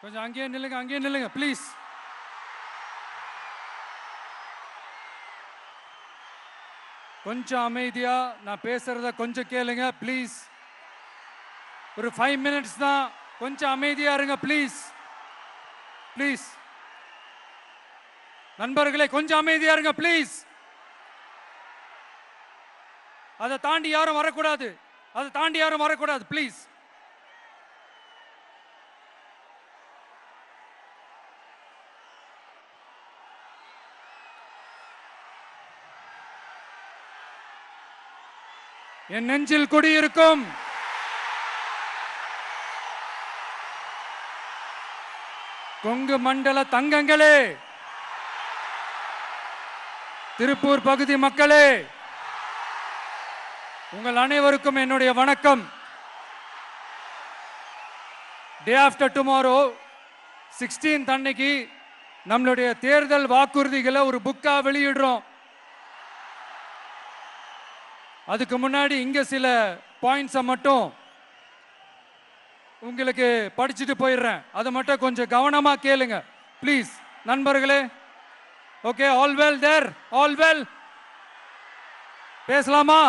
கொஞ்சம் அங்கேயே நில்லுங்க ப்ளீஸ். கொஞ்சம் அமைதியா நான் பேசுறத கொஞ்சம் கேளுங்க ப்ளீஸ். ஒரு 5 மினிட்ஸ் தான், கொஞ்சம் அமைதியா இருங்க ப்ளீஸ். ப்ளீஸ் நண்பர்களே, கொஞ்சம் அமைதியா இருங்க ப்ளீஸ். அதை தாண்டி யாரும் வரக்கூடாது ப்ளீஸ். என் நெஞ்சில் குடியிருக்கும் கொங்கு மண்டல தங்கங்களே, திருப்பூர் பகுதி மக்களே, உங்கள் அனைவருக்கும் என்னுடைய வணக்கம். டே ஆஃப்டர் டுமாரோ 16th அன்னைக்கு நம்மளுடைய தேர்தல் வாக்குறுதிகளை ஒரு புக்கா வெளியிடுறோம். அதுக்கு முன்னாடி இங்க சில பாயிண்ட்ஸை மட்டும் உங்களுக்கு படிச்சுட்டு போயிடுறேன். அதை மட்டும் கொஞ்சம் கவனமா கேளுங்க ப்ளீஸ் நண்பர்களே. Okay, all well there? All well? பேசலாமா?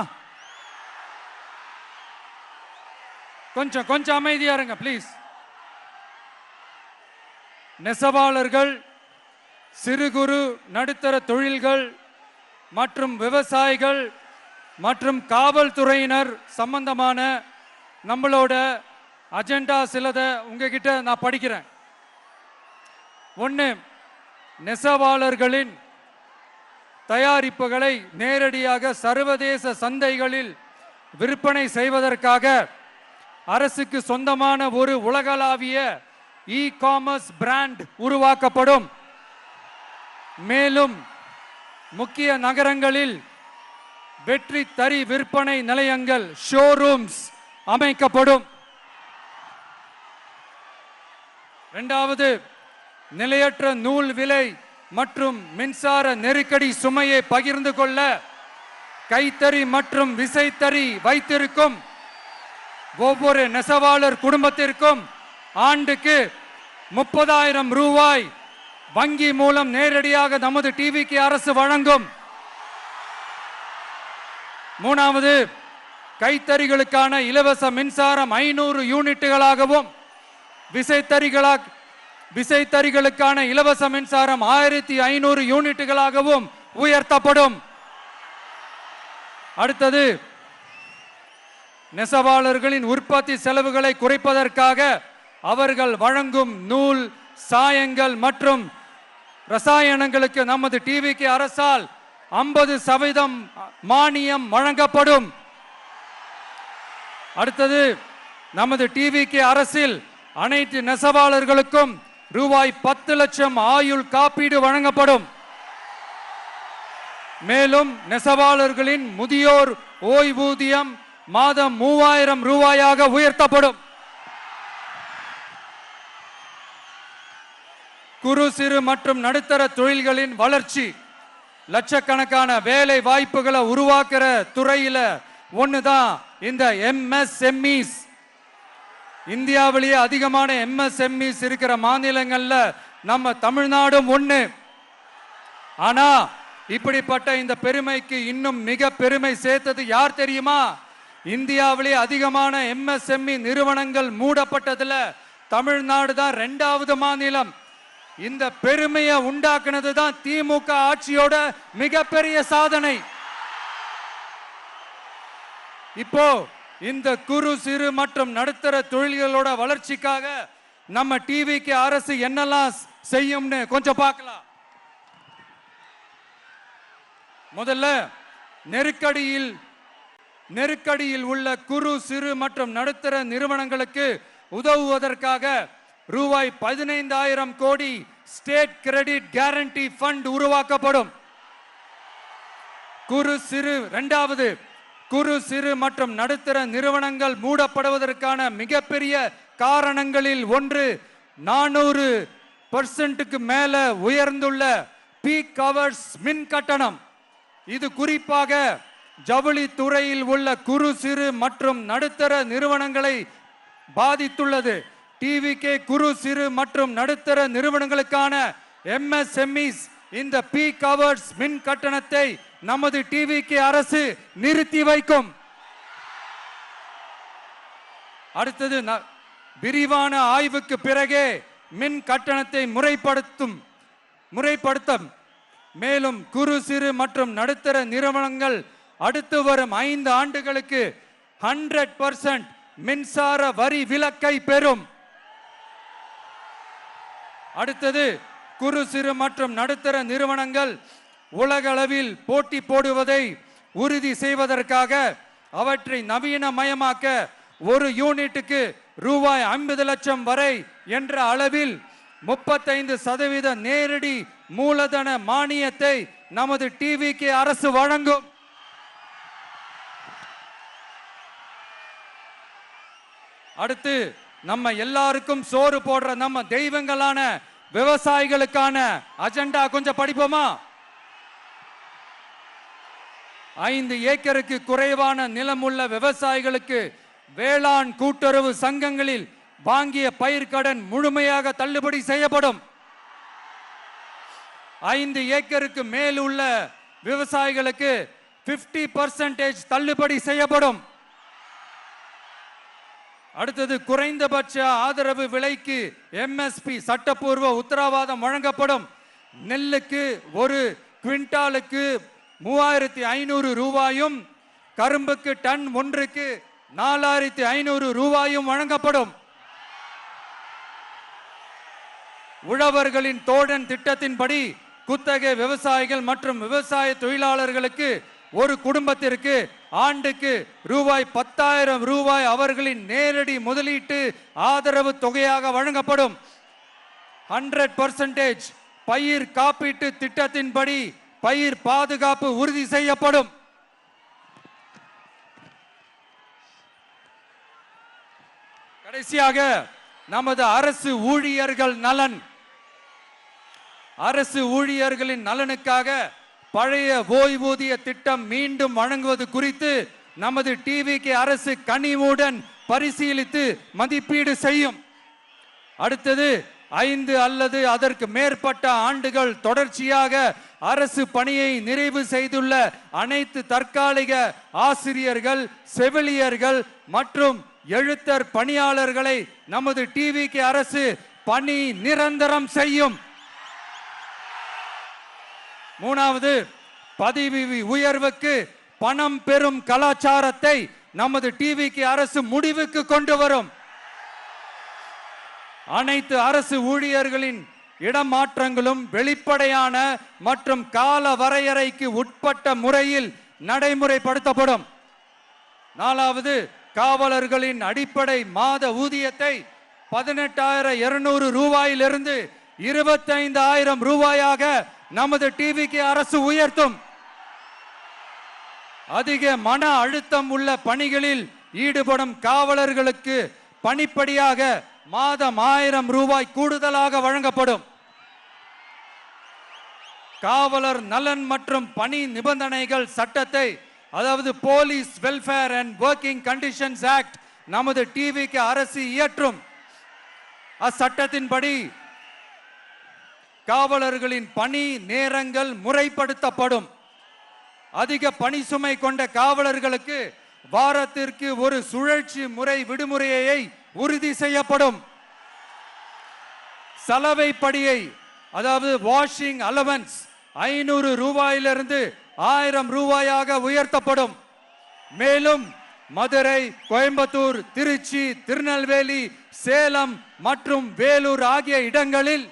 கொஞ்சம் அமைதியா இருங்க ப்ளீஸ். நெசவாளர்கள், சிறு குறு நடுத்தர தொழில்கள் மற்றும் விவசாயிகள் மற்றும் காவல்துறையினர் சம்பந்தமான நம்மளோட அஜெண்டா சிலதை உங்ககிட்ட நான் படிக்கிறேன். ஒன்று, நெசவாளர்களின் தயாரிப்புகளை நேரடியாக சர்வதேச சந்தைகளில் விற்பனை செய்வதற்காக அரசுக்கு சொந்தமான ஒரு உலகளாவிய இ-காமர்ஸ் பிராண்ட் உருவாக்கப்படும். மேலும் முக்கிய நகரங்களில் வெற்றி தறி விற்பனை நிலையங்கள், ஷோரூம்ஸ் அமைக்கப்படும். இரண்டாவது, நிலையற்ற நூல் விலை மற்றும் மின்சார நெருக்கடி சுமையை பகிர்ந்து கொள்ள கைத்தறி மற்றும் விசைத்தறி வைத்திருக்கும் ஒவ்வொரு நெசவாளர் குடும்பத்திற்கும் ஆண்டுக்கு 30,000 ரூபாய் வங்கி மூலம் நேரடியாக நமது டிவிக்கு அரசு வழங்கும். மூணாவது, கைத்தறிகளுக்கான இலவச மின்சாரம் 500 யூனிட்டுகளாகவும் விசைத்தறிகளுக்கான இலவச மின்சாரம் 1500 யூனிட்டுகளாகவும் உயர்த்தப்படும். அடுத்தது, நெசவாளர்களின் உற்பத்தி செலவுகளை குறைப்பதற்காக அவர்கள் வழங்கும் நூல், சாயங்கள் மற்றும் ரசாயனங்களுக்கு நமது டிவிக்கு அரசால் 50% மானியம் வழங்கப்படும். அடுத்தது, நமது டிவிக்கு அரசில் அனைத்து நெசவாளர்களுக்கும் ரூபாய் 10 லட்சம் ஆயுள் காப்பீடு வழங்கப்படும். மேலும் நெசவாளர்களின் முதியோர் ஓய்வூதியம் மாதம் 3000 ரூபாயாக உயர்த்தப்படும். குறு சிறு மற்றும் நடுத்தர தொழில்களின் வளர்ச்சி, லட்சக்கணக்கான வேலை வாய்ப்புகளை உருவாக்குற துறையில ஒண்ணுதான் இந்த MSMEs. இந்தியாவிலேயே அதிகமான MSMEs இருக்கிற மாநிலங்கள்ல நம்ம தமிழ்நாடும் ஒண்ணு. ஆனா இப்படிப்பட்ட இந்த பெருமைக்கு இன்னும் மிக பெருமை சேர்த்தது யார் தெரியுமா? இந்தியாவிலேயே அதிகமான MSME நிறுவனங்கள் மூடப்பட்டதுல தமிழ்நாடு தான் 2வது மாநிலம். இந்த பெருமையை உண்டாக்குனது தான் திமுக ஆட்சியோட மிகப்பெரிய சாதனை. இப்போ இந்த குறு சிறு மற்றும் நடுத்தர தொழில்களோட வளர்ச்சிக்காக நம்ம டிவிக்கு அரசு என்னெல்லாம் செய்யும்னு கொஞ்சம் பார்க்கலாம். முதல்ல, நெருக்கடியில் உள்ள குறு சிறு மற்றும் நடுத்தர நிறுவனங்களுக்கு உதவுவதற்காக ரூபாய் 15,000 கோடி ஸ்டேட் கிரெடிட் கேரண்டி ஃபண்ட் உருவாக்கப்படும். இரண்டாவது, குறு சிறு மற்றும் நடுத்தர நிறுவனங்கள் மூடப்படுவதற்கான மிகப்பெரிய காரணங்களில் ஒன்று 400% மேல உயர்ந்துள்ள பீக் ஹவர்ஸ் மின் கட்டணம். இது குறிப்பாக ஜவுளி துறையில் உள்ள குறு சிறு மற்றும் நடுத்தர நிறுவனங்களை பாதித்துள்ளது. டிவிகே குறு சிறு மற்றும் நடுத்தர நிறுவனங்களுக்கான MSMEs இந்த பீக் ஹவர்ஸ் மின் கட்டணத்தை நமது டிவிகே அரசு நிறுத்தி வைக்கும். அடுத்தது விரிவான ஆய்வுக்கு பிறகே மின் கட்டணத்தை முறைப்படுத்தும். மேலும் குறு சிறு மற்றும் நடுத்தர நிறுவனங்கள் அடுத்து வரும் 5 ஆண்டுகளுக்கு 100% மின்சார வரி விலக்கை பெறும். அடுத்தது குறு சிறு மற்றும் நடுத்தர நிறுவனங்கள் உலக அளவில் போட்டி போடுவதை உறுதி செய்வதற்காக அவற்றை நவீனமயமாக்க ஒரு யூனிட்டுக்கு ரூபாய் 50 லட்சம் வரை என்ற அளவில் 35% நேரடி மூலதன மானியத்தை நமது டிவிகே அரசு வழங்கும். அடுத்து நம்ம எல்லாருக்கும் சோறு போடுற நம்ம தெய்வங்களான விவசாயிகளுக்கான அஜெண்டா கொஞ்சம் படிப்போமா? 5 ஏக்கருக்கு குறைவான நிலம் உள்ள விவசாயிகளுக்கு வேளாண் கூட்டுறவு சங்கங்களில் வாங்கிய பயிர்க்கடன் முழுமையாக தள்ளுபடி செய்யப்படும். 5 ஏக்கருக்கு மேல் உள்ள விவசாயிகளுக்கு 50% தள்ளுபடி செய்யப்படும். அடுத்தது குறைந்தபட்ச ஆதரவு விலைக்கு MSP சட்டப்பூர்வ உத்தரவாதம் வழங்கப்படும். நெல்லுக்கு ஒரு குவிண்டாலுக்கு 3500 ரூபாயும் கரும்புக்கு டன் ஒன்றுக்கு 4500 ரூபாயும் வழங்கப்படும். உழவர்களின் தோழன் திட்டத்தின்படி குத்தகை விவசாயிகள் மற்றும் விவசாய தொழிலாளர்களுக்கு ஒரு குடும்பத்திற்கு ஆண்டுக்கு ரூபாய் 10,000 ரூபாய் அவர்களின் நேரடி முதலீட்டு ஆதரவு தொகையாக வழங்கப்படும். 100% பயிர் காப்பீட்டு திட்டத்தின்படி பயிர் பாதுகாப்பு உறுதி செய்யப்படும். கடைசியாக நமது அரசு ஊழியர்கள் நலன். அரசு ஊழியர்களின் நலனுக்காக பழைய ஓய்வூதிய திட்டம் மீண்டும் வழங்குவது குறித்து நமது டிவிகே அரசு கனிவுடன் பரிசீலித்து மதிப்பீடு செய்யும். அடுத்தது 5 அல்லது அதற்கு மேற்பட்ட ஆண்டுகள் தொடர்ச்சியாக அரசு பணியை நிறைவு செய்துள்ள அனைத்து தற்காலிக ஆசிரியர்கள், செவிலியர்கள் மற்றும் எழுத்தர் பணியாளர்களை நமது டிவிகே அரசு பணி நிரந்தரம் செய்யும். 3வது, பதவி உயர்வுக்கு பணம் பெறும் கலாச்சாரத்தை நமது டிவிகே அரசு முடிவுக்கு கொண்டு வரும். அனைத்து அரசு ஊழியர்களின் இடமாற்றங்களும் வெளிப்படையான மற்றும் கால வரையறைக்கு உட்பட்ட முறையில் நடைமுறைப்படுத்தப்படும். 4வது, காவலர்களின் அடிப்படை மாத ஊதியத்தை 18,200 ரூபாயிலிருந்து 25,000 ரூபாயாக நமது டிவிகே அரசு உயர்த்தும். அதிக மன அழுத்தம் உள்ள பணிகளில் ஈடுபடும் காவலர்களுக்கு பணிப்படியாக மாதம் 1000 ரூபாய் கூடுதலாக வழங்கப்படும். காவலர் நலன் மற்றும் பணி நிபந்தனைகள் சட்டத்தை, அதாவது police welfare and working conditions act, நமது டிவிகே அரசு இயற்றும். அச்சட்டத்தின்படி காவலர்களின் பணி நேரங்கள் முறைப்படுத்தப்படும். அதிக பணி சுமை கொண்ட காவலர்களுக்கு வாரத்திற்கு ஒரு சுழற்சி முறை விடுமுறையை உறுதி செய்யப்படும். சலவைப்படியை, அதாவது வாஷிங் அலவன்ஸ் 500 ரூபாயிலிருந்து 1000 ரூபாயாக உயர்த்தப்படும். மேலும் மதுரை, கோயம்புத்தூர், திருச்சி, திருநெல்வேலி, சேலம் மற்றும் வேலூர் ஆகிய இடங்களில்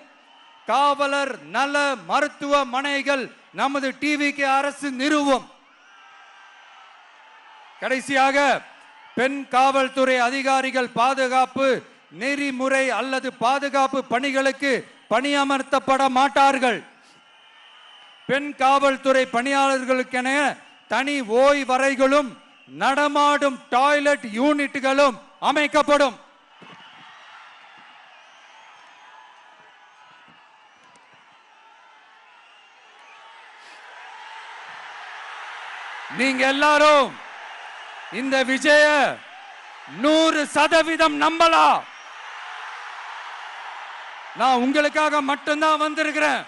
காவலர் நல மருத்துவமனைகள் நமது டிவிகே அரசு நிறுவும். கடைசியாக, பெண் காவல்துறை அதிகாரிகள் பாதுகாப்பு நெறிமுறை அல்லது பாதுகாப்பு பணிகளுக்கு பணியமர்த்தப்பட மாட்டார்கள். பெண் காவல்துறை பணியாளர்களுக்கென தனி ஓய்வறைகளும் நடமாடும் டாய்லெட் யூனிட்டுகளும் அமைக்கப்படும். நீங்க எல்லாரும் இந்த விஜய 100% நம்பலாம். நான் உங்களுக்காக மட்டும்தான் வந்திருக்கிறேன்.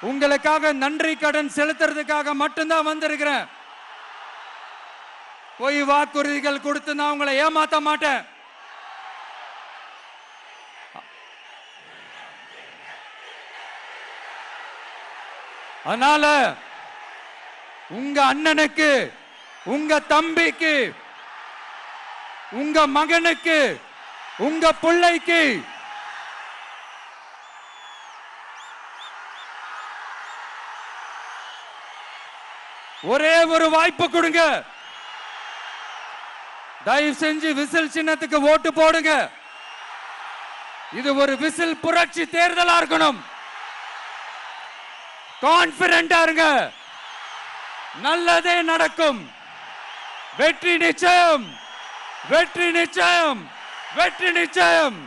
உங்களுக்காக நன்றி கடன் செலுத்துறதுக்காக மட்டும்தான் வந்திருக்கிறேன். பொய் வாக்குறுதிகள் கொடுத்து நான் உங்களை ஏமாத்த மாட்டேன். அதனால உங்க அண்ணனுக்கு, உங்க தம்பிக்கு, உங்க மகனுக்கு, உங்க பிள்ளைக்கு ஒரே ஒரு வாய்ப்பு கொடுங்க. தயவு செஞ்சு விசில் சின்னத்துக்கு ஓட்டு போடுங்க. இது ஒரு விசில் புரட்சி தேர்தலா இருக்கணும். கான்பிடென்டா இருங்க. நல்லதே நடக்கும். வெற்றி நிச்சயம், வெற்றி நிச்சயம், வெற்றி நிச்சயம்.